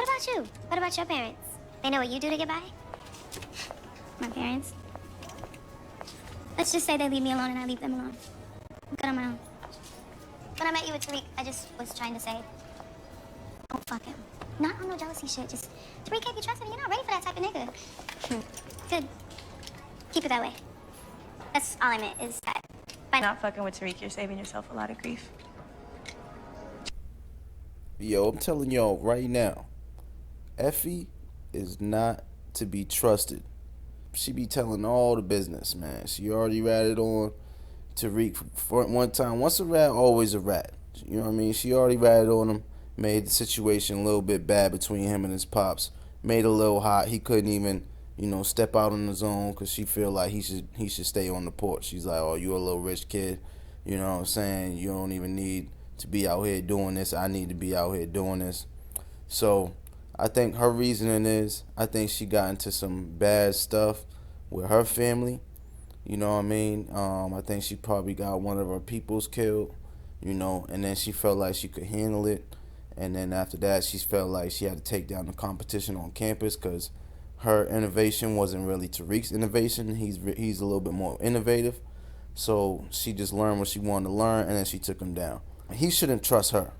What about you? What about your parents? They know what you do to get by? My parents? Let's just say they leave me alone and I leave them alone. I'm good on my own. When I met you with Tariq, I just was trying to say, don't fuck him. Not on no jealousy shit, just Tariq can't be trusted and you're not ready for that type of nigga. Good. Keep it that way. That's all I meant, is that by not fucking with Tariq, you're saving yourself a lot of grief. Yo, I'm telling y'all right now, Effie is not to be trusted. She be telling all the business, man. She already ratted on Tariq for one time. Once a rat, always a rat. You know what I mean? She already ratted on him, made the situation a little bit bad between him and his pops. Made it a little hot. He couldn't even, step out on his own because she feel like he should stay on the porch. She's like, oh, you a little rich kid. You know what I'm saying? You don't even need to be out here doing this. I need to be out here doing this. So I think her reasoning is, I think she got into some bad stuff with her family. You know what I mean? I think she probably got one of her peoples killed, and then she felt like she could handle it. And then after that, she felt like she had to take down the competition on campus because her innovation wasn't really Tariq's innovation. He's a little bit more innovative. So she just learned what she wanted to learn, and then she took him down. He shouldn't trust her.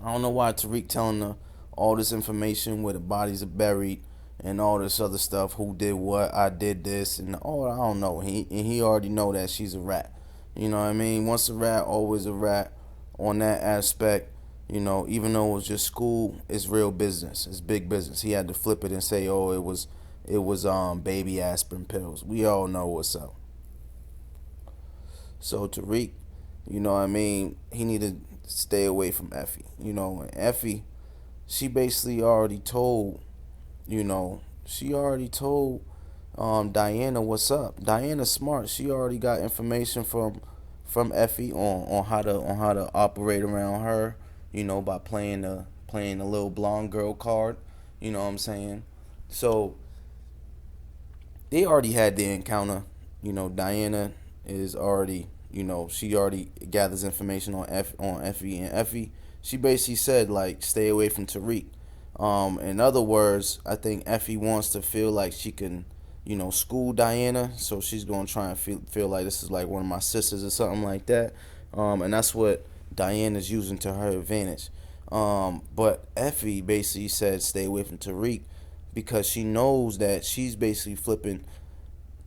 I don't know why Tariq telling her all this information where the bodies are buried and all this other stuff. Who did what? I did this, and I don't know. He already know that she's a rat. You know what I mean? Once a rat, always a rat. On that aspect, even though it was just school, it's real business. It's big business. He had to flip it and say, oh, it was baby aspirin pills. We all know what's up. So Tariq, you know what I mean, he needed to stay away from Effie. And Effie, she basically already told, Diana what's up. Diana's smart. She already got information from Effie on how to operate around her, by playing the little blonde girl card. You know what I'm saying? So they already had the encounter. Diana is already, she already gathers information on Effie, and Effie, she basically said, like, stay away from Tariq. In other words, I think Effie wants to feel like she can, school Diana, so she's gonna try and feel like this is like one of my sisters or something like that. And that's what Diana's using to her advantage. But Effie basically said stay away from Tariq because she knows that she's basically flipping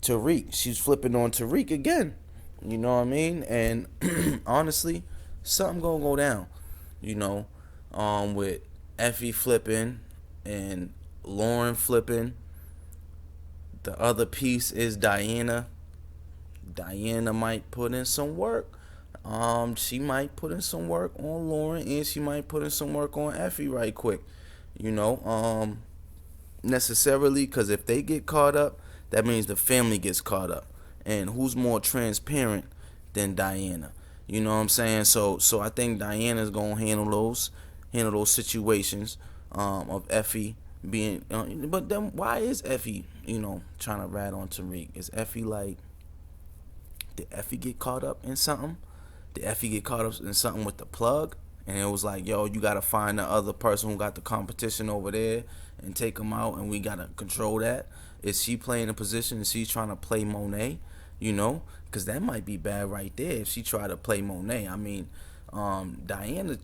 Tariq. She's flipping on Tariq again. You know what I mean? And honestly, something gonna go down. With Effie flipping and Lauren flipping. The other piece is Diana. Diana might put in some work. She might put in some work on Lauren, and she might put in some work on Effie right quick. Necessarily, because if they get caught up, that means the family gets caught up. And who's more transparent than Diana? You know what I'm saying? So I think Diana's gonna handle those situations of Effie being. But then why is Effie, trying to rat on Tariq? Is Effie like? Did Effie get caught up in something? Did Effie get caught up in something with the plug? And it was like, yo, you gotta find the other person who got the competition over there and take them out, and we gotta control that. Is she playing a position? Is she trying to play Monet? Because that might be bad right there if she tried to play Monet. I mean, Diana,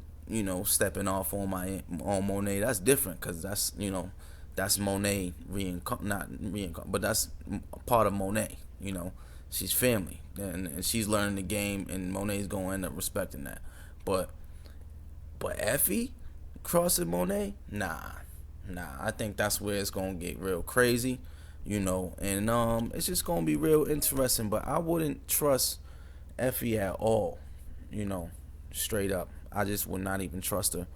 stepping off on Monet, that's different because that's Monet but that's part of Monet. She's family and she's learning the game, and Monet's gonna end up respecting that. But Effie crossing Monet, nah. I think that's where it's gonna get real crazy. And it's just gonna be real interesting. But I wouldn't trust Effie at all, straight up. I just would not even trust her.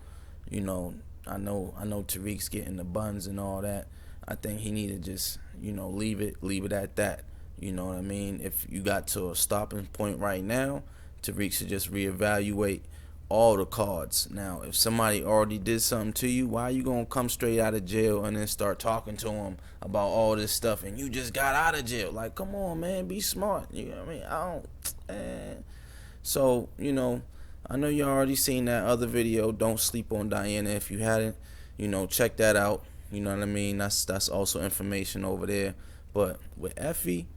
I know Tariq's getting the buns and all that. I think he need to just, leave it at that. You know what I mean? If you got to a stopping point right now, Tariq should just reevaluate all the cards. Now, if somebody already did something to you, why are you gonna come straight out of jail and then start talking to him about all this stuff and you just got out of jail? Like, come on, man, be smart. You know what I mean? So, I know you already seen that other video, Don't Sleep on Diana, if you hadn't. You know, check that out. You know what I mean? That's also information over there. But with Effie,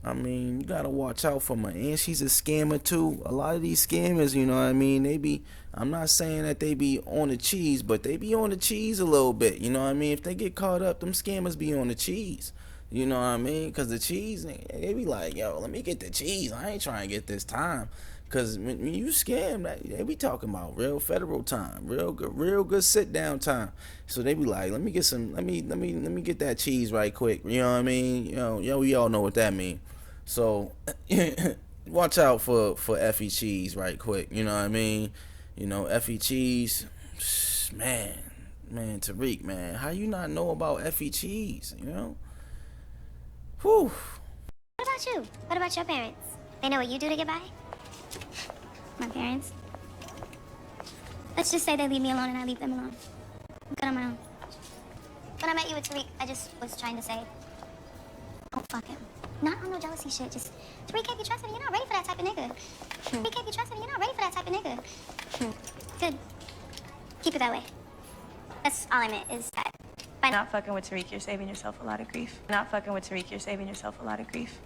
I mean, you gotta watch out for her. And she's a scammer too. A lot of these scammers, you know what I mean, they be, I'm not saying that they be on the cheese, but they be on the cheese a little bit. You know what I mean? If they get caught up, them scammers be on the cheese. You know what I mean? Because the cheese, they be like, yo, let me get the cheese. I ain't trying to get this time. Because when you scam, they be talking about real federal time, real good sit down time. So they be like, let me get some, let me get that cheese right quick. You know what I mean? We all know what that mean. So watch out for Effie cheese right quick. You know what I mean? You know, Effie cheese, man, Tariq, man, how you not know about Effie cheese? You know? Whew. What about you? What about your parents? They know what you do to get by? My parents? Let's just say they leave me alone and I leave them alone. I'm good on my own. When I met you with Tariq, I just was trying to say, don't fuck him. Not on no jealousy shit, just Tariq can't be trusted and you're not ready for that type of nigga. Tariq can't be trusted and you're not ready for that type of nigga. Good. Keep it that way. That's all I meant is that by Not fucking with Tariq, you're saving yourself a lot of grief. Not fucking with Tariq, you're saving yourself a lot of grief.